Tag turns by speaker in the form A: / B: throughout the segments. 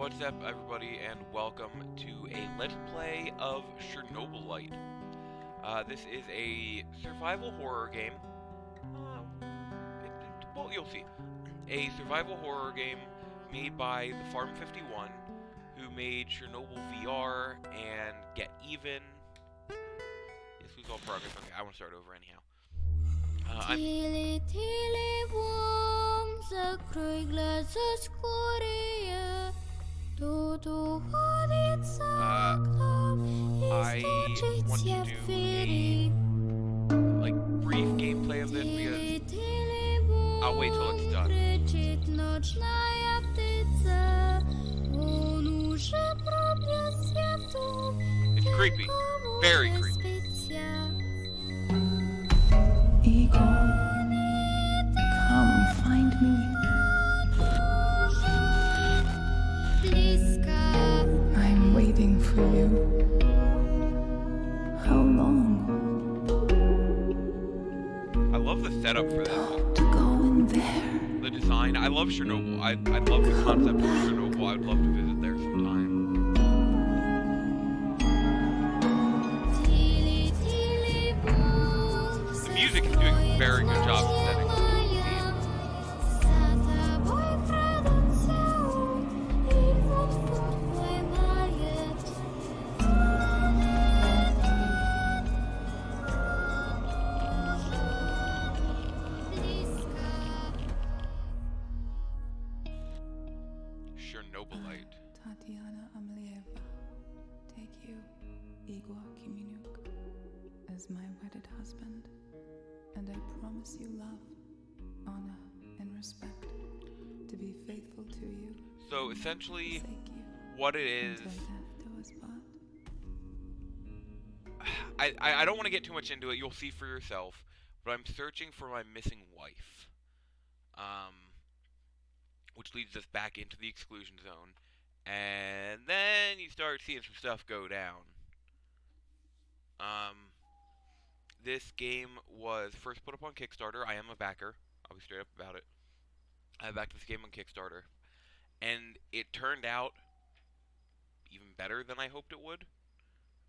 A: What's up, everybody, and welcome to a Let's Play of Chernobylite. This is a survival horror game. Well, you'll see. A survival horror game made by the Farm 51, who made Chernobyl VR and Get Even. Yes, who's all progress? Okay, I want to start over anyhow. I want to do a brief gameplay of this because I'll wait till it's done. It's creepy, very creepy.
B: Igor, come find me. I'm waiting for you. How long?
A: I love the setup for this.
B: To go in there.
A: The design. I love Chernobyl. I love the concept of Chernobyl. I would love to visit there sometime. The music is doing a very good job of setting the theme. Chernobylite.
B: Tatiana Amelieva, take you, Igor Kiminuk, as my wedded husband, and I promise you love, honor, and respect, to be faithful to you.
A: So essentially, what it is, I don't want to get too much into it. You'll see for yourself. But I'm searching for my missing wife, which leads us back into the exclusion zone, and then you start seeing some stuff go down. This game was first put up on Kickstarter. I am a backer. I'll be straight up about it. I backed this game on Kickstarter, and it turned out even better than I hoped it would.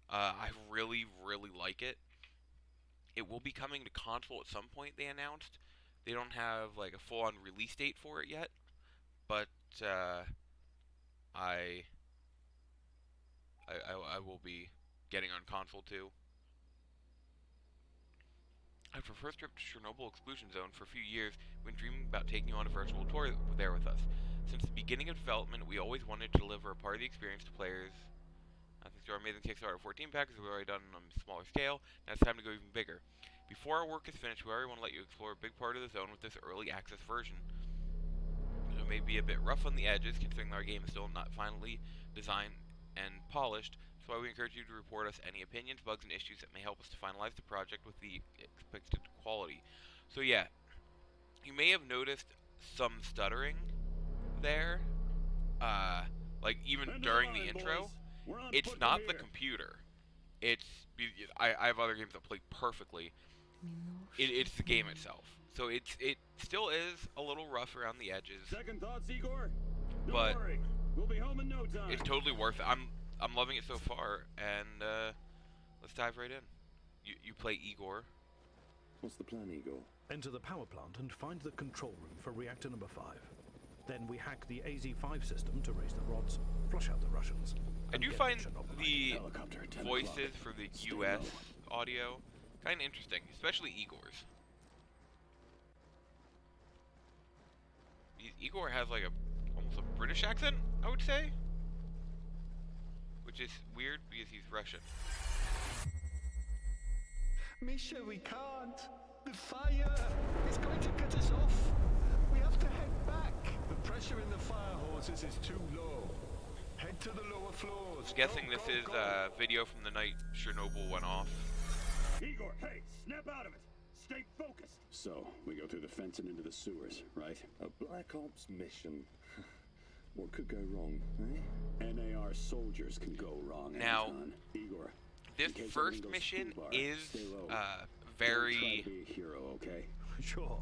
A: I really, really like it. It will be coming to console at some point, they announced. They don't have like a full-on release date for it yet, but I will be getting on console too. After first trip to Chernobyl Exclusion Zone for a few years, we've been dreaming about taking you on a virtual tour there with us. Since the beginning of development, we always wanted to deliver a part of the experience to players. Thanks to our amazing Kickstarter 14 packers, we've already done on a smaller scale. Now it's time to go even bigger. Before our work is finished, we already want to let you explore a big part of the zone with this early access version. It may be a bit rough on the edges, considering our game is still not finally designed and polished. That's why we encourage you to report us any opinions, bugs, and issues that may help us to finalize the project with the expected quality. So yeah, you may have noticed some stuttering there, like even during the intro. It's not the computer. It's I have other games that play perfectly. It's the game itself. So it still is a little rough around the edges.
C: Second thoughts, Igor?
A: But
C: don't worry. We'll be home in no time.
A: It's totally worth it. I'm loving it so far, and let's dive right in. You play Igor.
C: What's the plan, Igor?
D: Enter the power plant and find the control room for reactor number 5. Then we hack the AZ-5 system to raise the rods, flush out the Russians.
A: I do find the voices for the US audio kind of interesting, especially Igor's. Igor has like almost a British accent, I would say, which is weird because he's Russian.
E: Misha, we can't. The fire is going to cut us off. We have to head back. The pressure in the fire hoses is too low. Head to the lower floors.
A: I'm guessing this is a video from the night Chernobyl went off.
C: Igor, hey, snap out of it. Stay focused. So, we go through the fence and into the sewers, right? A Black Ops mission. What could go wrong, eh? NAR soldiers can go wrong.
A: Now,
C: Anton. Igor,
A: this first mission is very...
C: Try to be a hero, okay?
D: Sure.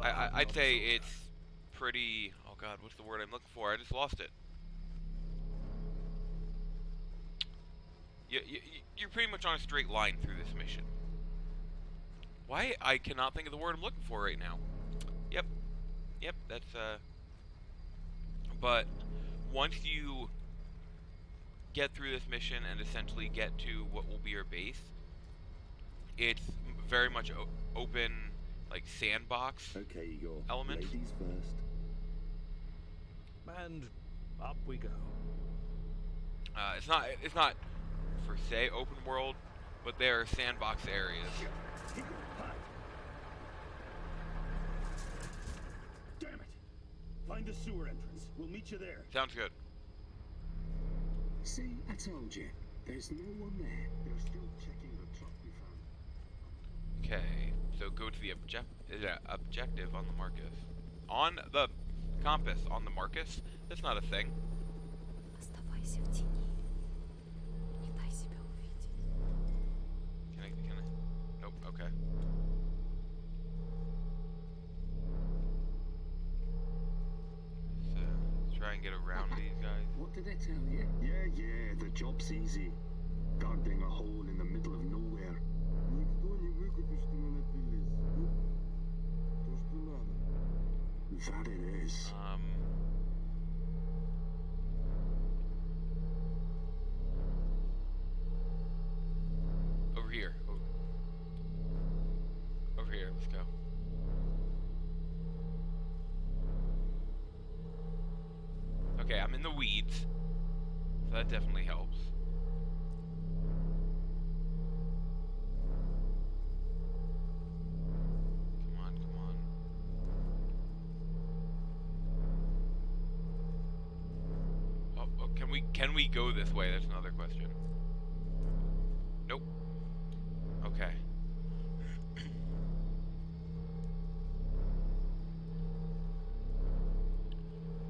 A: I'd say it's pretty... Oh god, what's the word I'm looking for? I just lost it. you're pretty much on a straight line through this mission. Why? I cannot think of the word I'm looking for right now. Yep, that's, but once you get through this mission and essentially get to what will be your base, it's very much open, like, sandbox
C: Okay, Igor.
A: element.
C: Ladies first.
D: And up we go.
A: It's not per se open world, but there are sandbox areas.
C: Igor, hide. Damn it! Find the sewer entrance. We'll meet you there.
A: Sounds good.
C: See, I told you. There's no one there. They're still checking the truck we found.
A: Okay, so go to the objective on the Marcus. On the compass on the Marcus? That's not a thing.
F: Оставайся в тени. Не дай себя увидеть.
A: Can I? Nope, okay. So, let's try and get around these guys.
C: What did I tell you? Yeah, the job's easy. Guarding a hole in the middle of nowhere. That it is.
A: Over here. Over here, let's go. Okay, I'm in the weeds, so that definitely helps. Come on. Oh, can we go this way? That's another question. Nope. Okay.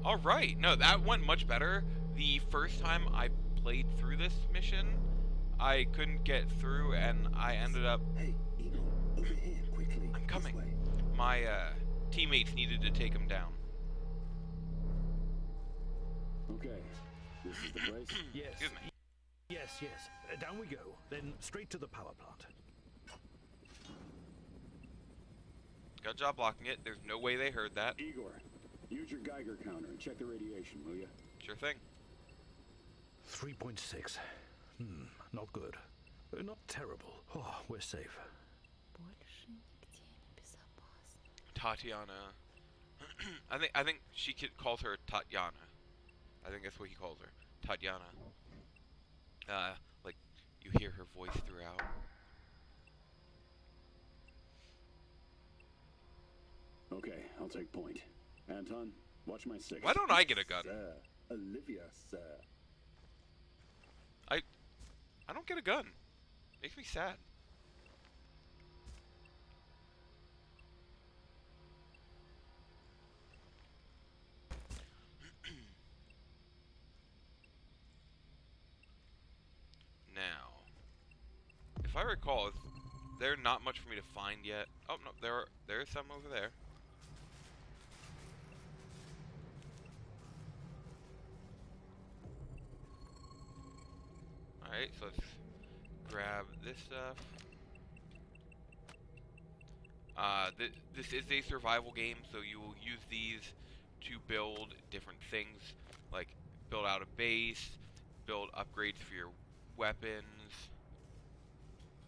A: Alright, no, that went much better. The first time I played through this mission, I couldn't get through and I ended up...
C: Hey, Igor, over here, quickly.
A: I'm coming.
C: This way.
A: My teammates needed to take him down.
C: Okay, this is the place.
D: Yes.
A: Excuse me.
D: Yes. Down we go. Then straight to the power plant.
A: Good job blocking it. There's no way they heard that.
C: Igor, use your Geiger counter and check the radiation, will you?
A: Sure thing.
D: 3.6. Not good. Not terrible. Oh, we're safe.
F: Больше нигде не безопасно.
A: Tatiana. I think she calls her Tatiana. I think that's what he calls her. Tatiana. Like, you hear her voice throughout.
C: Okay, I'll take point. Anton, watch my six.
A: Why don't I get a gun?
C: Sir. Olivia, sir.
A: I don't get a gun. Makes me sad. Now, if I recall, there's not much for me to find yet. Oh no, there is some over there. Alright, so let's grab this stuff. This is a survival game, so you will use these to build different things, like build out a base, build upgrades for your weapons.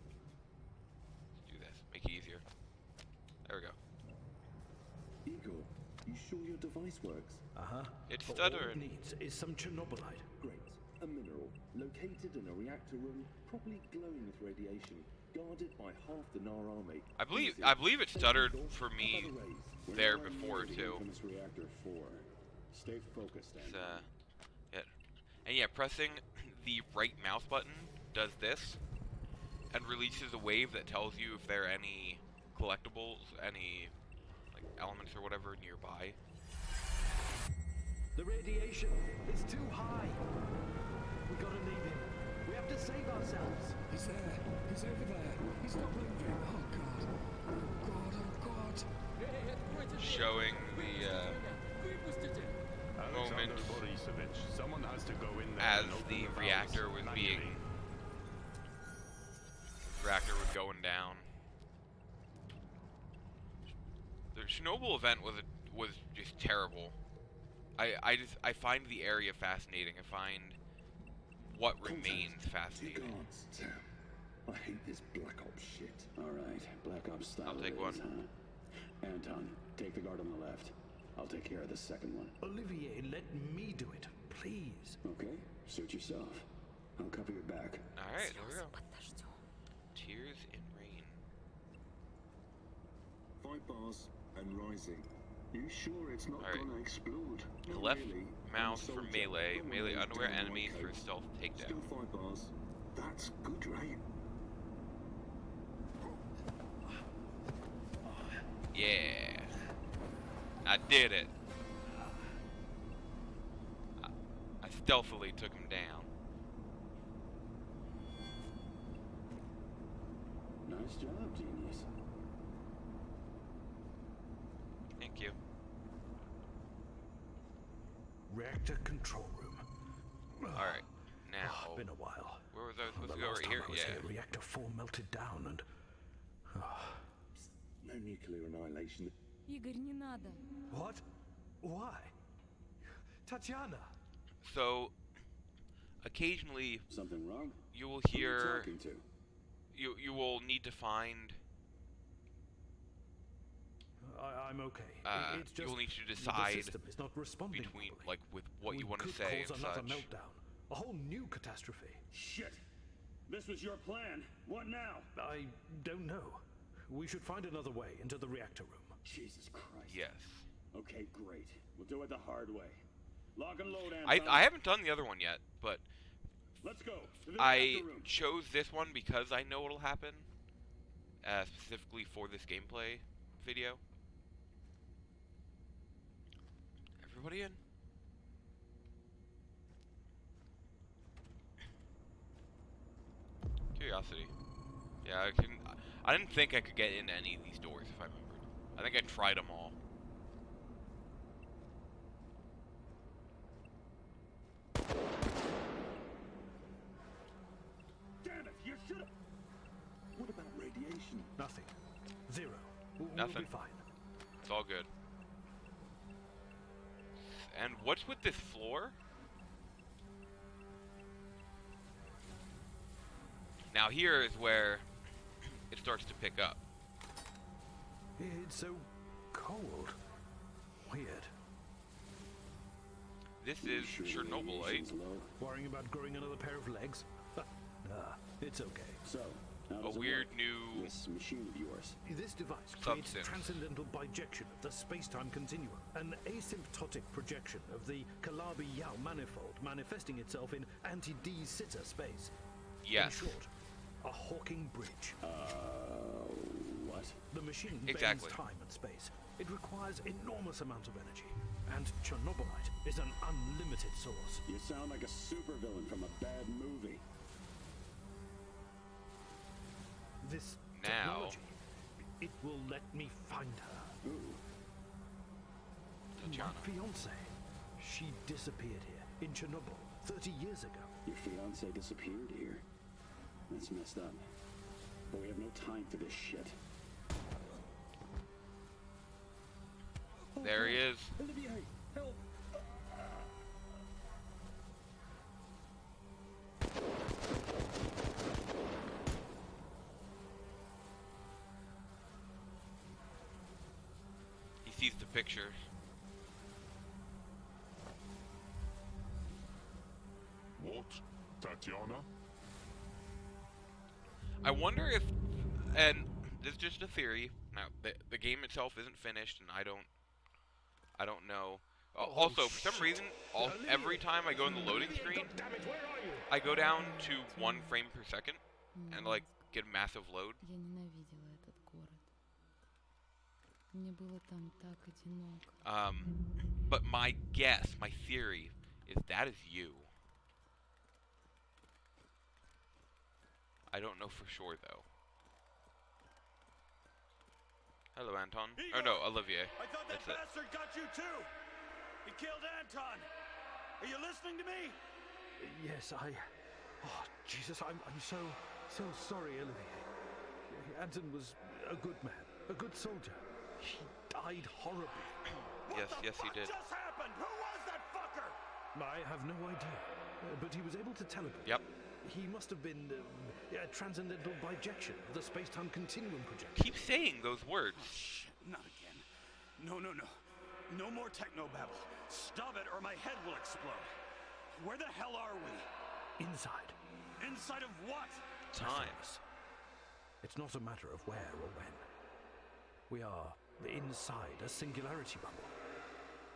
A: Let's do this, make it easier. There we go.
C: Igor, you sure your device works?
A: It's
D: But all it
A: stuttering.
D: needs is some Chernobylite.
C: Great. A mineral, located in a reactor room, probably glowing with radiation, guarded by half the Nar army.
A: I believe
C: Easy.
A: it stuttered
C: Igor,
A: for
C: how
A: me
C: about a raise? We're
A: there
C: nowhere
A: before,
C: near the
A: too.
C: infamous reactor 4. Stay focused,
A: It's,
C: Anton.
A: yeah. And yeah, pressing the right mouse button does this, and releases a wave that tells you if there are any collectibles, any like elements or whatever nearby.
E: The radiation is too high. We gotta leave him. We have to save ourselves.
G: He's there. He's over there. He's not moving. Oh god. Oh god. Oh god.
A: Showing the moment
E: Alexander Borisovich, someone has to go in there
A: as
E: and open
A: the
E: valves
A: reactor was being
E: manually.
A: reactor was going down. The Chernobyl event was just terrible. I find the area fascinating. I find what remains fascinating.
C: I hate this Black Ops shit. Alright, Black Ops style.
A: I'll take one.
C: Huh? Anton, take the guard on the left. I'll take care of the second one.
D: Olivier, let me do it, please.
C: Okay, suit yourself. I'll cover your back.
A: Alright, there we go.
F: Подождем.
A: Tears in rain.
H: 5 bars and rising. You sure it's not
A: Alright.
H: gonna explode? Not
A: Left
H: really.
A: mouse
H: I'm a
A: for
H: soldier.
A: melee.
H: Don't
A: Melee
H: wanna
A: unaware
H: down my
A: enemies for
H: coat.
A: stealth takedown.
H: Still 5 bars. That's good, right?
A: Yeah. I did it. I stealthily took him down.
C: Nice job, genius.
A: Thank you.
D: Reactor control room.
A: Alright, now.
D: Been a while.
A: Where was I supposed
D: The
A: to go?
D: last
A: Right
D: time
A: here?
D: I was
A: Yeah.
D: here, reactor 4 melted down and...
C: No nuclear annihilation.
F: Игорь, не надо.
D: What? Why? Tatiana!
A: So, occasionally
C: Something wrong?
A: you will
C: Who are you
A: hear
C: talking to?
A: you will need to find
D: I'm okay. It's
A: you
D: just
A: will need to
D: the
A: decide
D: system is not responding
A: between
D: properly.
A: like with what you
D: We
A: want to
D: could
A: say
D: cause
A: and
D: another
A: such.
D: meltdown. A whole new catastrophe.
C: Shit! This was your plan. What now?
D: I don't know. We should find another way into the reactor room.
C: Jesus Christ.
A: Yes.
C: Okay, great. We'll do it the hard way. Lock and load, Anton.
A: I haven't done the other one yet, but
C: Let's go. To the
A: I
C: reactor room.
A: chose this one because I know what'll happen, specifically for this gameplay video. Everybody in? Curiosity. Yeah, I didn't think I could get into any of these doors if I remembered. I think I tried them all.
C: Damn it! You should have. What about radiation?
D: Nothing. Zero. We'll
A: Nothing.
D: be fine.
A: It's all good. And what's with this floor? Now here is where it starts to pick up.
D: It's so cold. Weird.
A: This is
C: Sure
A: Chernobylite.
C: radiation's low.
D: Worrying about growing another pair of legs? It's okay.
C: So, how
A: A
C: does it
A: weird
C: work?
A: new
C: This machine of yours.
D: This device creates
A: Substance.
D: transcendental bijection of the space-time continuum, an asymptotic projection of the Calabi-Yau manifold manifesting itself in anti-D Sitter space.
A: Yes.
D: In short, a Hawking bridge.
C: What?
D: The machine
A: Exactly.
D: bends time and space. It requires enormous amounts of energy, and Chernobylite is an unlimited source.
C: You sound like a supervillain from a bad movie.
D: This
A: Now-
D: technology, it will let me find her.
C: Ooh.
A: Tatiana.
D: My fiance, she disappeared here in Chernobyl 30 years ago.
C: Your fiance disappeared here. That's messed up. But we have no time for this shit.
A: There he is.
C: Olivier, help!
A: He sees the picture.
H: What? Tatiana?
A: I wonder if, and this is just a theory. Now, the game itself isn't finished, and I don't know. Also, for some reason, every time I go in the loading screen, I go down to 1 frame per second, and like get a massive load.
F: Я ненавидела этот город. Мне было там так одиноко.
A: But my guess, my theory, is that is you. I don't know for sure though. Hello, Anton. Oh no, Olivier.
I: I thought that
A: That's it.
I: bastard got you too. He killed Anton. Are you listening to me?
D: Yes, Oh, Jesus, I'm so sorry, Olivier. Anton was a good man, a good soldier. He died horribly.
A: Yes, he did.
I: What just happened? Who was that fucker?
D: I have no idea, but he was able to teleport.
A: Yep.
D: He must have been transcendental bijection of the space-time continuum projection.
A: Keep saying those words.
I: Oh, shit, not again. No. No more technobabble. Stop it or my head will explode. Where the hell are we?
D: Inside.
I: Inside of what?
A: Time.
D: It's not a matter of where or when. We are inside a singularity bubble.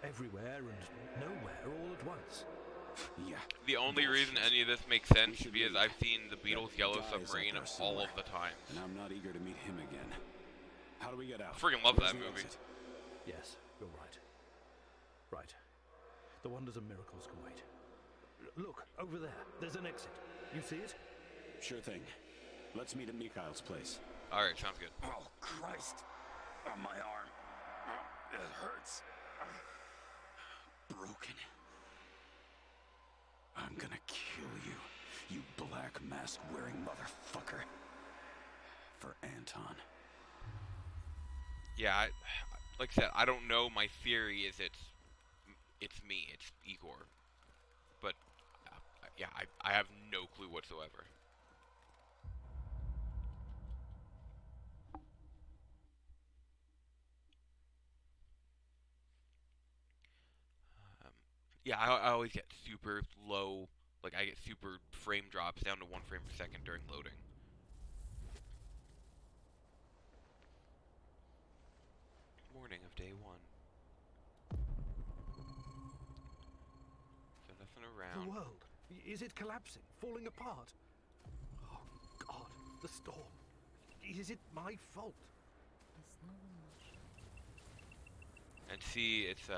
D: Everywhere and nowhere all at once.
I: Yeah.
A: The only reason any of this makes sense is because I've seen the Beatles' Yellow Submarine all of the time.
C: And I'm not eager to meet him again. How do we get out?
A: Freaking love
C: Where's
A: that
C: the
A: movie.
C: exit?
D: Yes, you're right. Right. The wonders and miracles can wait. Look, over there. There's an exit. You see it?
C: Sure thing. Let's meet at Mikhail's place.
A: Alright, sounds good.
I: Oh, Christ. Oh, my arm. Oh, it hurts. Broken. I'm gonna kill you, you black mask-wearing motherfucker. For Anton.
A: Yeah, like I said, I don't know. My theory is it's me, it's Igor. But, yeah, I have no clue whatsoever. Yeah, I always get super low, like I get super frame drops down to 1 frame per second during loading. Morning of day 1. So nothing around.
D: The world. Is it collapsing? Falling apart? Oh, God. The storm. Is it my fault?
A: And see, it's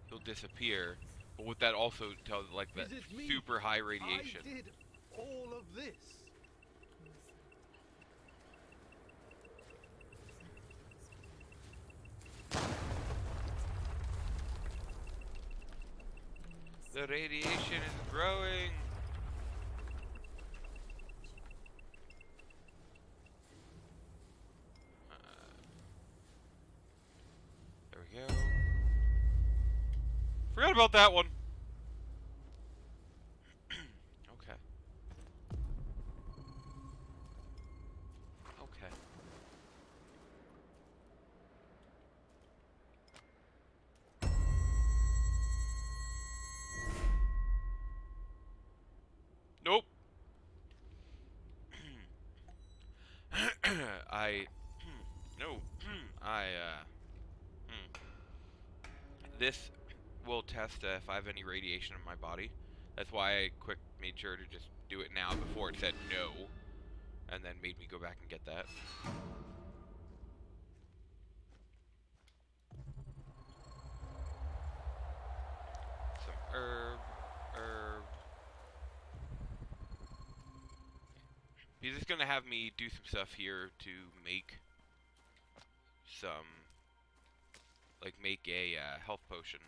A: he'll disappear, but what that also tells, like, that
D: Is it me?
A: super high radiation.
D: I did all of this.
A: The radiation is growing. There we go. Forgot about that one. Okay. Okay. Nope. No. This will test if I have any radiation in my body. That's why I made sure to just do it now before it said no, and then made me go back and get that. Some herb. He's just gonna have me do some stuff here to make make a health potion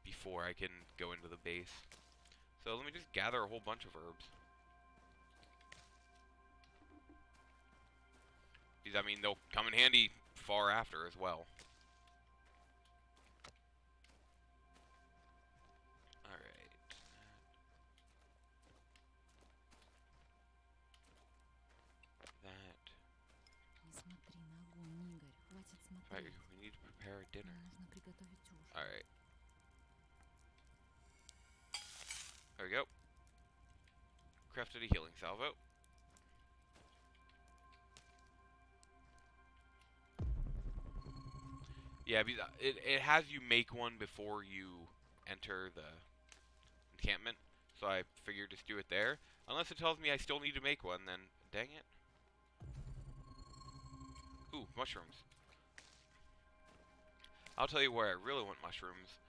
A: before I can go into the base. So let me just gather a whole bunch of herbs. Because, I mean, they'll come in handy far after as well. Alright. That. Alright, we need to prepare a dinner. Alright. There we go. Crafted a healing salvo. Yeah, it has you make one before you enter the encampment. So I figured just do it there. Unless it tells me I still need to make one, then dang it. Ooh, mushrooms. I'll tell you where I really want mushrooms.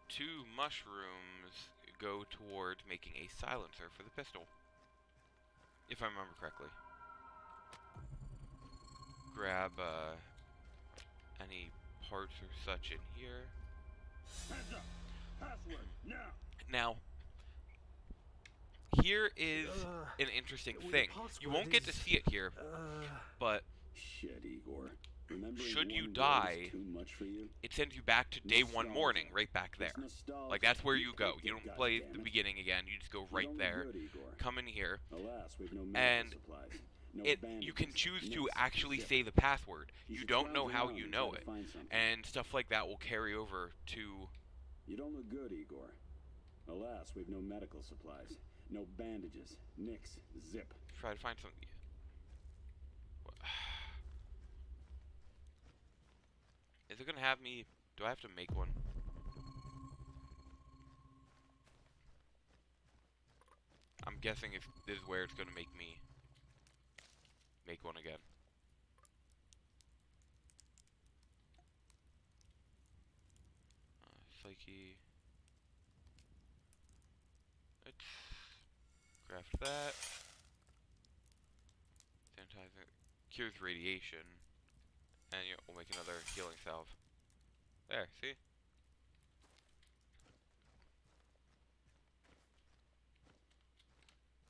A: 2 mushrooms go toward making a silencer for the pistol. If I remember correctly. Grab any parts or such in here.
C: Heads up! Password, now!
A: Now, here is an interesting thing. You won't get to see it here, but
C: Shit, Igor. Remembering
A: should you
C: one word
A: die,
C: is too much for you?
A: it sends you back to day one morning, right back there. Like, that's where you go. You don't play the beginning again, you just go right there, come in here,
C: Alas, we've no medical
A: and
C: supplies. No
A: you can
C: bandages,
A: choose to
C: nicks,
A: actually
C: zip.
A: say the password.
C: You
A: You
C: should
A: don't know
C: scrounge
A: how
C: around
A: you
C: and
A: know
C: try to
A: it,
C: find something.
A: and stuff like that will carry over to...
C: You don't look good, Igor. Alas, we've no medical supplies. No bandages, nicks, zip.
A: Try to find something. Is it gonna have me... Do I have to make one? I'm guessing this is where it's gonna make me make one again. Psyche. Let's craft that. Sanitizer. Cures radiation. And we'll make another healing salve. There, see?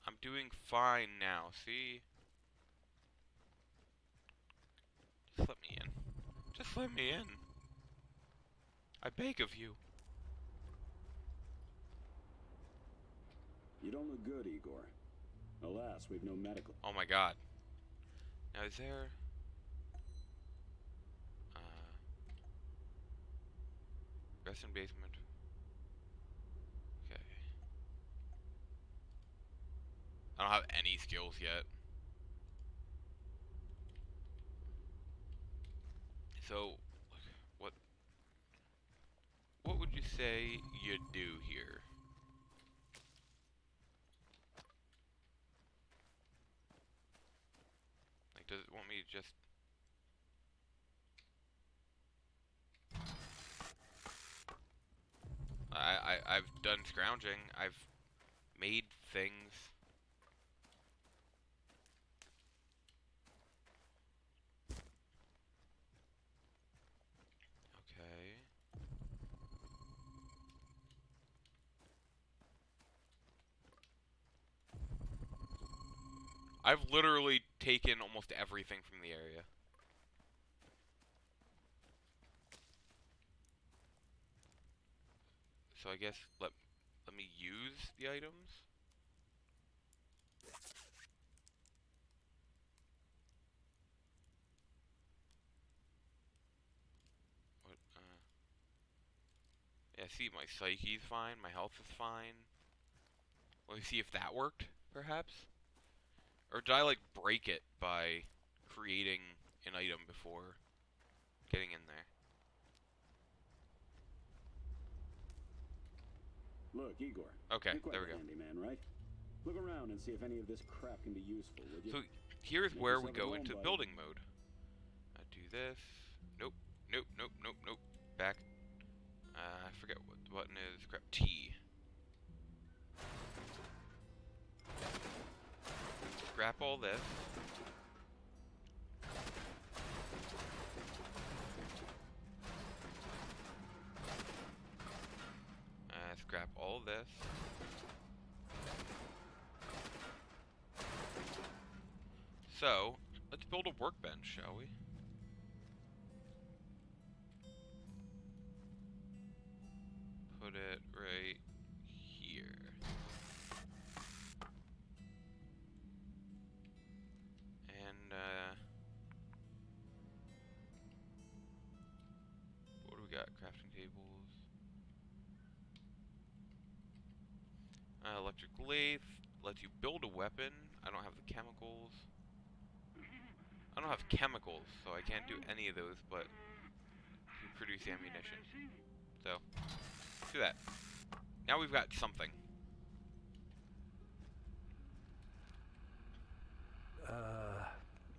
A: I'm doing fine now, see? Just let me in. Just let me in. I beg of you.
C: You don't look good, Igor. Alas, we've no medical.
A: Oh my god. Now is there... Rest in basement. Okay. I don't have any skills yet. So, what would you say you do here? Like, does it want me to just... I've done scrounging. I've made things. Okay. I've literally taken almost everything from the area. So I guess let me use the items. What? Yeah. See, my psyche's fine. My health is fine. Let me see if that worked, perhaps. Or did I like break it by creating an item before getting in there?
C: Look, Igor.
A: Okay,
C: You're quite
A: there we
C: a
A: go.
C: handyman, right? Look around and see if any of this crap can be useful, would you?
A: So here's
C: Make
A: where we
C: yourself at
A: go
C: home,
A: into
C: buddy.
A: building mode. I do this. Nope. Nope. Nope. Nope. Nope. Back. I forget what the button is. Crap. T. Scrap all this. Scrap all this. So, let's build a workbench, shall we? Put it right here. And, what do we got? Crafting tables. Electric lathe lets you build a weapon. I don't have the chemicals. I don't have chemicals, so I can't do any of those, but you produce ammunition. So, let's do that. Now we've got something.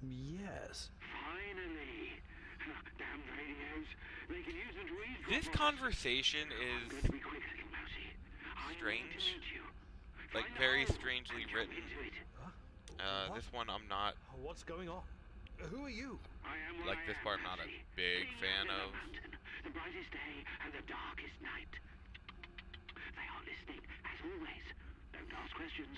D: Yes.
E: Finally! Damn radios. They can use and read.
A: This conversation is
E: Good to be quick, little mousey. I
A: strange.
E: need to meet you.
A: Like,
E: Find a
A: very
E: hole
A: strangely
E: and jump
A: written.
E: into it.
A: This one I'm not,
D: What's going on? Who are you?
E: I am what
A: like
E: I
A: this
E: am,
A: part I'm not a
E: mousey.
A: big
E: King
A: fan
E: the
A: of.
E: mountain, the brightest day and the darkest night. They are listening, as always.
J: Don't ask questions.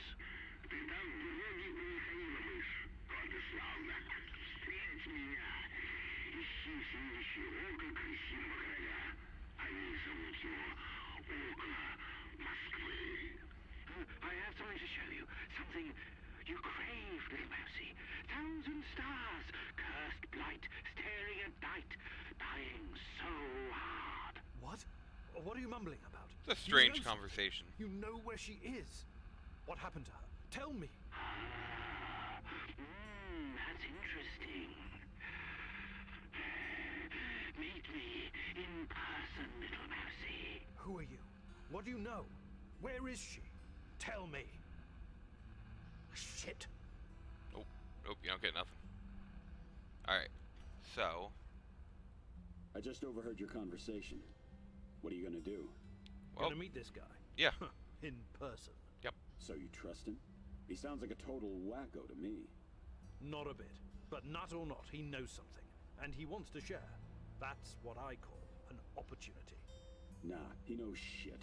J: I have something to show you. Something you crave, little mousy. Thousand stars, cursed blight, staring at night, dying so hard.
D: What? What are you mumbling about?
A: It's a
D: You
A: strange
D: know something.
A: conversation.
D: You know where she is. What happened to her? Tell me.
J: That's interesting. Meet me in person, little mousy.
D: Who are you? What do you know? Where is she? Tell me. Shit.
A: Nope, you don't get nothing. Alright, so...
C: I just overheard your conversation. What are you gonna do?
A: Well,
D: Gonna meet this guy?
A: yeah.
D: In person.
A: Yep.
C: So you trust him? He sounds like a total wacko to me.
D: Not a bit. But nut or not, he knows something. And he wants to share. That's what I call an opportunity.
C: Nah, he knows shit.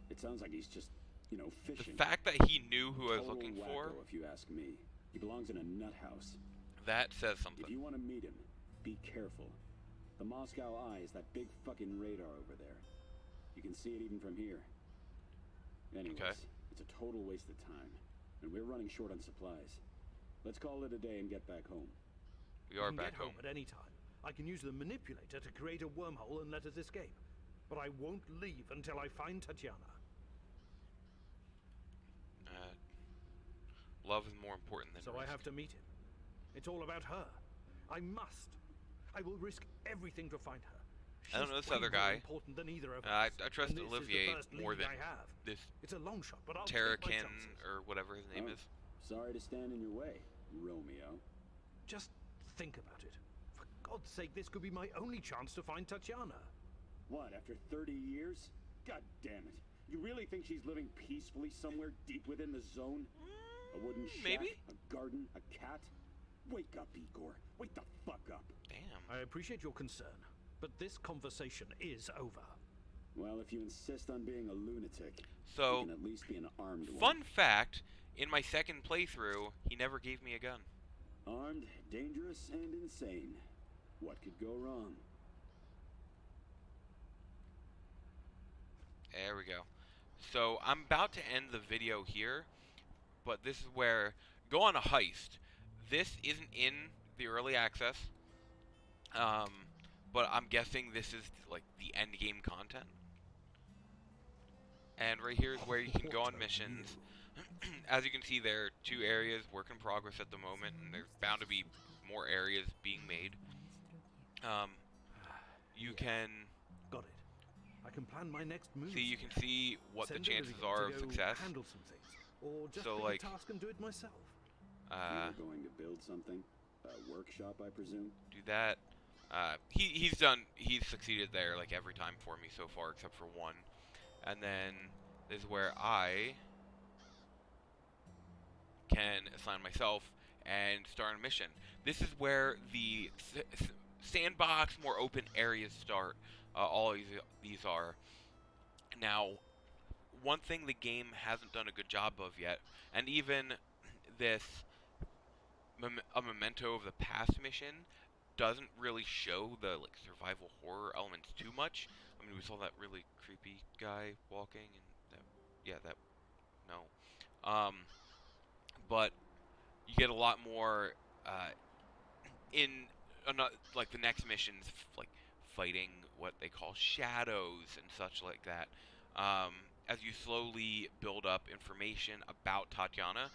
C: It sounds like he's just,
A: The
C: fishing.
A: fact that he knew who I was
C: Total
A: looking
C: wacko,
A: for,
C: if you ask me. He belongs in a nut house.
A: that says
C: If
A: something.
C: you want to meet him, be careful. The Moscow Eye is that big fucking radar over there. You can see it even from here. Anyways,
A: Okay.
C: it's a total waste of time. And we're running short on supplies. Let's call it a day and get back home.
A: We are
D: can
A: back
D: get
A: home.
D: at any time. I can use the manipulator to create a wormhole and let us escape. But I won't leave until I find Tatiana.
A: Love is more important than
D: So I
A: risk.
D: have to meet him. It's all about her. I must. I will risk everything to find her.
A: I don't know
D: She's
A: this
D: way
A: other
D: more
A: guy.
D: important than either of
A: I
D: us.
A: trust
D: And this is the
A: Olivier
D: first
A: more
D: lead
A: than
D: I have.
A: this
D: It's a long shot, but I'll take my
A: Terrakin,
D: chances.
A: or whatever his name
C: Oh,
A: is.
C: Sorry to stand in your way, Romeo.
D: Just think about it. For God's sake, this could be my only chance to find Tatiana.
C: What, after 30 years? God damn it. You really think she's living peacefully somewhere deep within the zone? A wooden shack?
A: Maybe.
C: A garden? A cat? Wake up, Igor. Wake the fuck up.
A: Damn.
D: I appreciate your concern, but this conversation is over.
C: Well, if you insist on being a lunatic,
A: So,
C: you can at least be an armed one.
A: fun fact, in my second playthrough, he never gave me a gun.
C: Armed, dangerous, and insane. What could go wrong?
A: There we go. So, I'm about to end the video here, but this is where, go on a heist. This isn't in the early access, but I'm guessing this is like the end game content. And right here is where you can go on missions. As you can see, there are 2 areas, work in progress at the moment, and there's bound to be more areas being made. You can
D: Got it. I can plan my next move.
A: see, you can see what the
D: Send
A: chances
D: Olivier
A: are
D: to
A: of
D: go
A: success.
D: Handle some things, or just
A: So,
D: pick
A: like,
D: a task and do it myself.
C: You're going to build something? A workshop, I presume?
A: Do that. He's succeeded there like every time for me so far, except for one. And then this is where I can assign myself and start a mission. This is where the sandbox, more open areas start. All these are. Now, one thing the game hasn't done a good job of yet, and even this a memento of the past mission doesn't really show the like survival horror elements too much. I mean, we saw that really creepy guy walking, and but you get a lot more in like the next missions, like fighting what they call shadows and such like that. As you slowly build up information about Tatiana,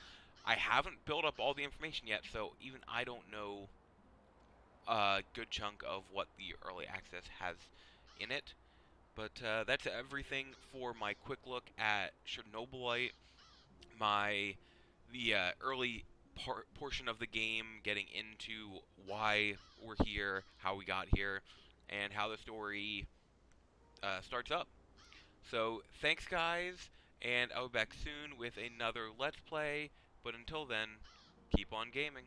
A: I haven't built up all the information yet, so even I don't know a good chunk of what the early access has in it. But that's everything for my quick look at Chernobylite, the early portion of the game, getting into why we're here, how we got here, and how the story starts up. So thanks guys, and I'll be back soon with another Let's Play, but until then, keep on gaming.